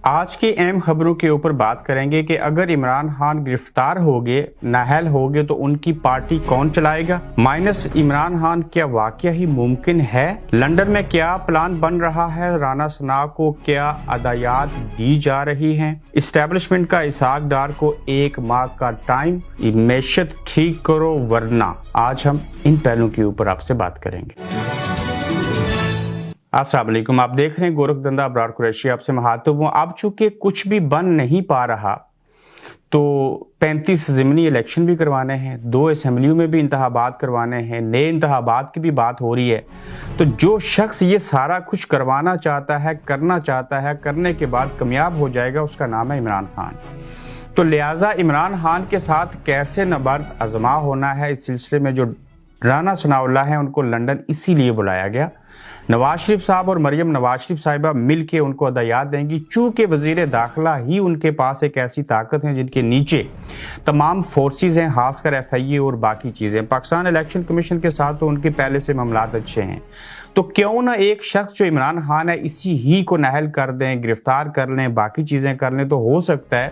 آج کی اہم خبروں کے اوپر بات کریں گے کہ اگر عمران خان گرفتار ہوگے، نااہل ہوگے تو ان کی پارٹی کون چلائے گا؟ مائنس عمران خان کیا واقعہ ہی ممکن ہے؟ لندن میں کیا پلان بن رہا ہے؟ رانا ثنا کو کیا ہدایات دی جا رہی ہیں؟ اسٹیبلشمنٹ کا اسحاق ڈار کو 1 ماہ کا ٹائم، معیشت ٹھیک کرو ورنہ۔ آج ہم ان پہلوؤں کے اوپر آپ سے بات کریں گے۔ السلام علیکم، آپ دیکھ رہے ہیں گورکھ دھندا ابرار قریشی آپ سے مخاطب ہوں۔ اب چونکہ کچھ بھی بن نہیں پا رہا تو 35 ضمنی الیکشن بھی کروانے ہیں، 2 اسمبلیوں میں بھی انتخابات کروانے ہیں، نئے انتخابات کی بھی بات ہو رہی ہے۔ تو جو شخص یہ سارا کچھ کروانا چاہتا ہے، کرنا چاہتا ہے، کرنے کے بعد کامیاب ہو جائے گا، اس کا نام ہے عمران خان۔ تو لہٰذا عمران خان کے ساتھ کیسے نبرد آزما ہونا ہے، اس سلسلے میں جو رانا ثناءاللہ ہیں ان کو لندن اسی لیے بلایا گیا۔ نواز شریف صاحب اور مریم نواز شریف صاحبہ مل کے ان کو ہدایات دیں گی، چونکہ وزیر داخلہ ہی ان کے پاس ایک ایسی طاقت ہے جن کے نیچے تمام فورسز ہیں، خاص کر FIA اور باقی چیزیں۔ پاکستان الیکشن کمیشن کے ساتھ تو ان کے پہلے سے معاملات اچھے ہیں، تو کیوں نہ ایک شخص جو عمران خان ہے اسی ہی کو نااہل کر دیں، گرفتار کر لیں، باقی چیزیں کر لیں۔ تو ہو سکتا ہے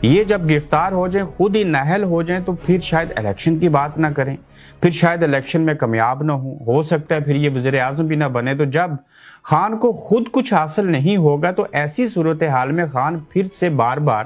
یہ جب گرفتار ہو جائیں، خود ہی نااہل ہو جائیں، تو پھر شاید الیکشن کی بات نہ کریں، پھر شاید الیکشن میں کامیاب نہ ہو سکتا ہے پھر یہ وزیر اعظم بھی نہ بنے۔ تو جب خان کو خود کچھ حاصل نہیں ہوگا تو ایسی صورتحال میں خان پھر سے بار بار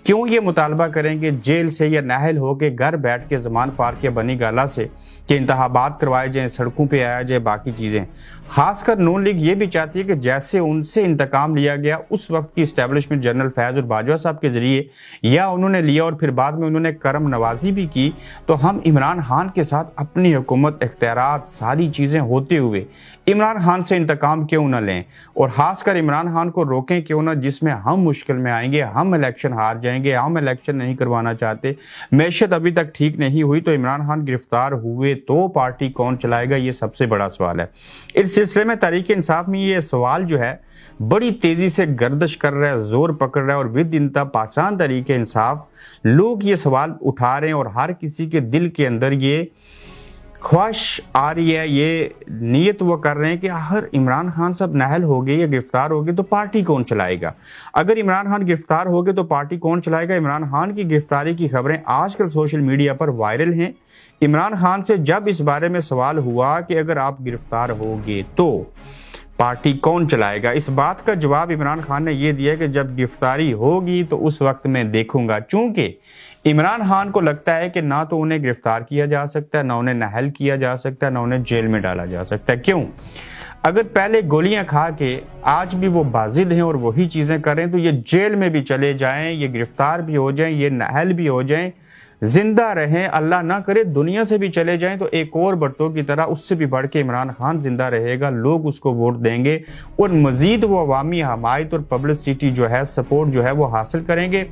کیوں یہ مطالبہ کریں گے جیل سے یا نااہل ہو کے گھر بیٹھ کے زمان پارک یا بنی گالہ سے کہ انتخابات کروائے جائیں، سڑکوں پہ آیا جائے، باقی چیزیں۔ خاص کر نون لیگ یہ بھی چاہتی ہے کہ جیسے ان سے انتقام لیا گیا اس وقت کی اسٹیبلشمنٹ جنرل فیض اور باجوہ صاحب کے ذریعے، یا انہوں نے لیا اور پھر بعد میں انہوں نے کرم نوازی بھی کی، تو ہم عمران خان کے ساتھ اپنی حکومت، اختیارات، ساری چیزیں ہوتے ہوئے عمران خان سے انتقام کیوں نہ لیں، اور خاص کر عمران خان کو روکیں کیوں نہ، جس میں ہم مشکل میں آئیں گے، ہم الیکشن ہار جائیں گے، ہم الیکشن نہیں کروانا چاہتے۔ معیشت ابھی تک ٹھیک نہیں ہوئی تو عمران خان گرفتار ہوئے تو پارٹی کون چلائے گا، یہ سب سے بڑا سوال ہے۔ اس سلسلے میں تحریک انصاف میں یہ سوال جو ہے بڑی تیزی سے گردش کر رہا ہے، زور پکڑ رہا ہے، اور ود انتہا پاکستان تحریک انصاف لوگ یہ سوال اٹھا رہے ہیں، اور ہر کسی کے دل کے اندر یہ خواہش آ رہی ہے، یہ نیت وہ کر رہے ہیں کہ آخر عمران خان صاحب نااہل ہو گئے یا گرفتار ہو گئے تو پارٹی کون چلائے گا؟ اگر عمران خان گرفتار ہو گئے تو پارٹی کون چلائے گا؟ عمران خان کی گرفتاری کی خبریں آج کل سوشل میڈیا پر وائرل ہیں۔ عمران خان سے جب اس بارے میں سوال ہوا کہ اگر آپ گرفتار ہوگے تو پارٹی کون چلائے گا، اس بات کا جواب عمران خان نے یہ دیا کہ جب گرفتاری ہوگی تو اس وقت میں دیکھوں گا، چونکہ عمران خان کو لگتا ہے کہ نہ تو انہیں گرفتار کیا جا سکتا ہے، نہ انہیں نااہل کیا جا سکتا ہے، نہ انہیں جیل میں ڈالا جا سکتا ہے۔ کیوں؟ اگر پہلے گولیاں کھا کے آج بھی وہ بازد ہیں اور وہی چیزیں کریں تو یہ جیل میں بھی چلے جائیں، یہ گرفتار بھی ہو جائیں، یہ نااہل بھی ہو جائیں، زندہ رہیں، اللہ نہ کرے دنیا سے بھی چلے جائیں، تو ایک اور بھٹو کی طرح اس سے بھی بڑھ کے عمران خان زندہ رہے گا، لوگ اس کو ووٹ دیں گے اور مزید وہ عوامی حمایت اور پبلسٹی جو ہے، سپورٹ جو ہے وہ حاصل کریں گے۔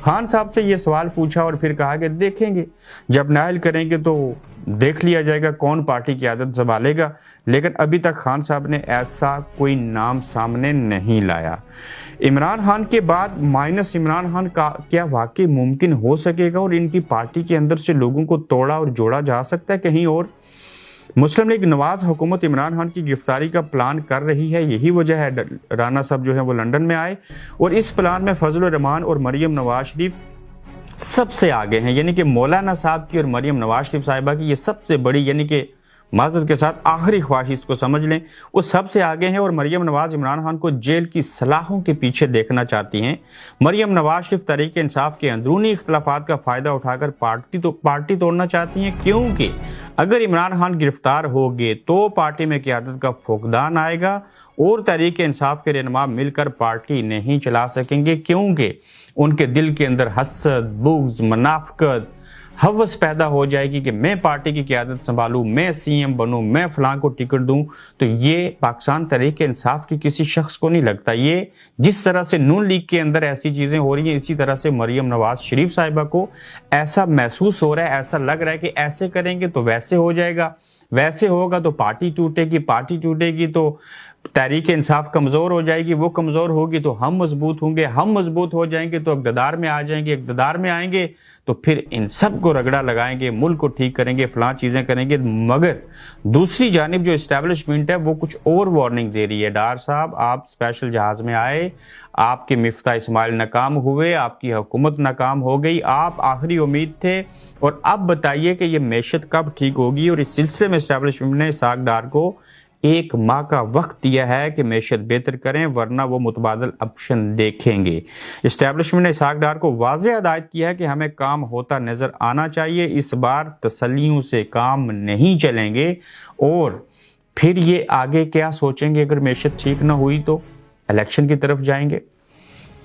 خان صاحب سے یہ سوال پوچھا اور پھر کہا کہ دیکھیں گے، جب نااہل کریں گے تو دیکھ لیا جائے گا کون پارٹی کی قیادت سنبھالے گا، لیکن ابھی تک خان صاحب نے ایسا کوئی نام سامنے نہیں لایا۔ عمران خان کے بعد مائنس عمران خان کا کیا واقعی ممکن ہو سکے گا، اور ان کی پارٹی کے اندر سے لوگوں کو توڑا اور جوڑا جا سکتا ہے کہیں اور؟ مسلم لیگ نواز حکومت عمران خان کی گرفتاری کا پلان کر رہی ہے، یہی وجہ ہے رانا صاحب جو ہیں وہ لندن میں آئے، اور اس پلان میں فضل الرحمان اور مریم نواز شریف سب سے آگے ہیں، یعنی کہ مولانا صاحب کی اور مریم نواز شریف صاحبہ کی یہ سب سے بڑی، یعنی کہ معذرت کے ساتھ آخری خواہش اس کو سمجھ لیں، وہ سب سے آگے ہیں، اور مریم نواز عمران خان کو جیل کی سلاخوں کے پیچھے دیکھنا چاہتی ہیں۔ مریم نواز شریف تحریک انصاف کے اندرونی اختلافات کا فائدہ اٹھا کر پارٹی توڑنا چاہتی ہیں، کیونکہ اگر عمران خان گرفتار ہو گئے تو پارٹی میں قیادت کا فقدان آئے گا اور تحریک انصاف کے رہنما مل کر پارٹی نہیں چلا سکیں گے، کیونکہ ان کے دل کے اندر حسد، بغض، منافقت، ہوس پیدا ہو جائے گی کہ میں پارٹی کی قیادت سنبھالوں، میں CM بنوں، میں فلاں کو ٹکٹ دوں۔ تو یہ پاکستان تحریک انصاف کی کسی شخص کو نہیں لگتا۔ یہ جس طرح سے نون لیگ کے اندر ایسی چیزیں ہو رہی ہیں، اسی طرح سے مریم نواز شریف صاحبہ کو ایسا محسوس ہو رہا ہے، ایسا لگ رہا ہے کہ ایسے کریں گے تو ویسے ہو جائے گا، ویسے ہوگا تو پارٹی ٹوٹے گی، پارٹی ٹوٹے گی تو تحریک انصاف کمزور ہو جائے گی، وہ کمزور ہوگی تو ہم مضبوط ہوں گے، ہم مضبوط ہو جائیں گے تو اقتدار میں آ جائیں گے، اقتدار میں آئیں گے تو پھر ان سب کو رگڑا لگائیں گے، ملک کو ٹھیک کریں گے، فلاں چیزیں کریں گے۔ مگر دوسری جانب جو اسٹیبلشمنٹ ہے وہ کچھ اور وارننگ دے رہی ہے، ڈار صاحب آپ اسپیشل جہاز میں آئے، آپ کے مفتاح اسماعیل ناکام ہوئے، آپ کی حکومت ناکام ہو گئی، آپ آخری امید تھے، اور اب بتائیے کہ یہ معیشت کب ٹھیک ہوگی۔ اور اس سلسلے میں اسٹیبلشمنٹ نے اسحاق ڈار کو 1 ماہ کا وقت دیا ہے کہ معیشت بہتر کریں، ورنہ وہ متبادل آپشن دیکھیں گے۔ اسٹیبلشمنٹ نے اسحاق ڈار کو واضح ہدایت کیا ہے کہ ہمیں کام ہوتا نظر آنا چاہیے، اس بار تسلیوں سے کام نہیں چلیں گے، اور پھر یہ آگے کیا سوچیں گے اگر معیشت ٹھیک نہ ہوئی تو الیکشن کی طرف جائیں گے،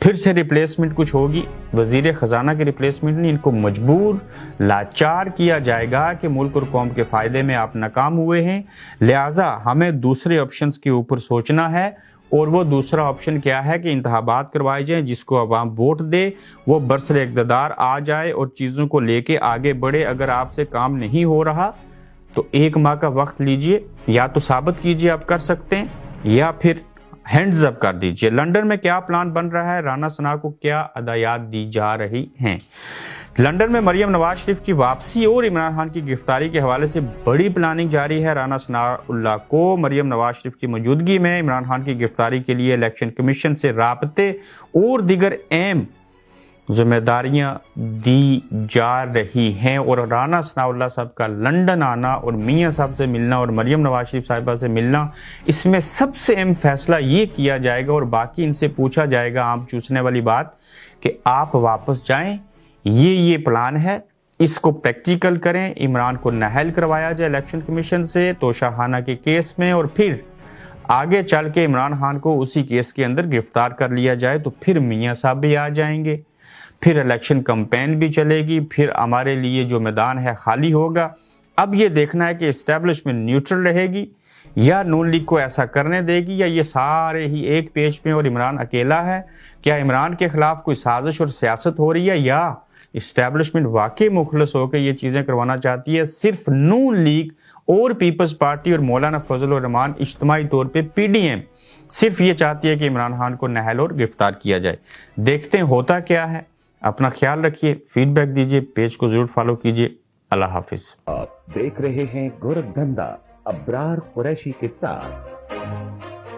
پھر سے ریپلیسمنٹ کچھ ہوگی، وزیر خزانہ کی ریپلیسمنٹ نہیں، ان کو مجبور لاچار کیا جائے گا کہ ملک اور قوم کے فائدے میں آپ ناکام ہوئے ہیں، لہٰذا ہمیں دوسرے آپشنز کے اوپر سوچنا ہے، اور وہ دوسرا آپشن کیا ہے کہ انتخابات کروائے جائیں، جس کو عوام ووٹ دے، وہ برسر اقتدار آ جائے اور چیزوں کو لے کے آگے بڑھے۔ اگر آپ سے کام نہیں ہو رہا تو 1 ماہ کا وقت لیجئے، یا تو ثابت کیجئے آپ کر سکتے ہیں، یا پھر ہینڈز اپ کر دیجئے۔ لندن میں کیا پلان بن رہا ہے، رانا ثناء کو کیا ہدایات دی جا رہی ہیں؟ لندن میں مریم نواز شریف کی واپسی اور عمران خان کی گرفتاری کے حوالے سے بڑی پلاننگ جاری ہے۔ رانا ثناء اللہ کو مریم نواز شریف کی موجودگی میں عمران خان کی گرفتاری کے لیے الیکشن کمیشن سے رابطے اور دیگر اہم ذمہ داریاں دی جا رہی ہیں، اور رانا ثناء اللہ صاحب کا لندن آنا اور میاں صاحب سے ملنا اور مریم نواز شریف صاحبہ سے ملنا، اس میں سب سے اہم فیصلہ یہ کیا جائے گا، اور باقی ان سے پوچھا جائے گا عام چوسنے والی بات کہ آپ واپس جائیں، یہ پلان ہے، اس کو پریکٹیکل کریں، عمران کو نااہل کروایا جائے الیکشن کمیشن سے توشہ خانہ کے کیس میں، اور پھر آگے چل کے عمران خان کو اسی کیس کے اندر گرفتار کر لیا جائے، تو پھر میاں صاحب بھی آ جائیں گے، پھر الیکشن کمپین بھی چلے گی، پھر ہمارے لیے جو میدان ہے خالی ہوگا۔ اب یہ دیکھنا ہے کہ اسٹیبلشمنٹ نیوٹرل رہے گی یا نون لیگ کو ایسا کرنے دے گی، یا یہ سارے ہی ایک پیج پہ اور عمران اکیلا ہے، کیا عمران کے خلاف کوئی سازش اور سیاست ہو رہی ہے، یا اسٹیبلشمنٹ واقعی مخلص ہو کے یہ چیزیں کروانا چاہتی ہے۔ صرف نون لیگ اور پیپلز پارٹی اور مولانا فضل الرحمان اجتماعی طور پہ PDM صرف یہ چاہتی ہے کہ عمران خان کو نااہل اور گرفتار کیا جائے۔ دیکھتے ہیں ہوتا کیا ہے۔ اپنا خیال رکھیے، فیڈ بیک دیجیے، پیج کو ضرور فالو کیجیے۔ اللہ حافظ۔ آپ دیکھ رہے ہیں گورکھ دھندا ابرار قریشی کے ساتھ۔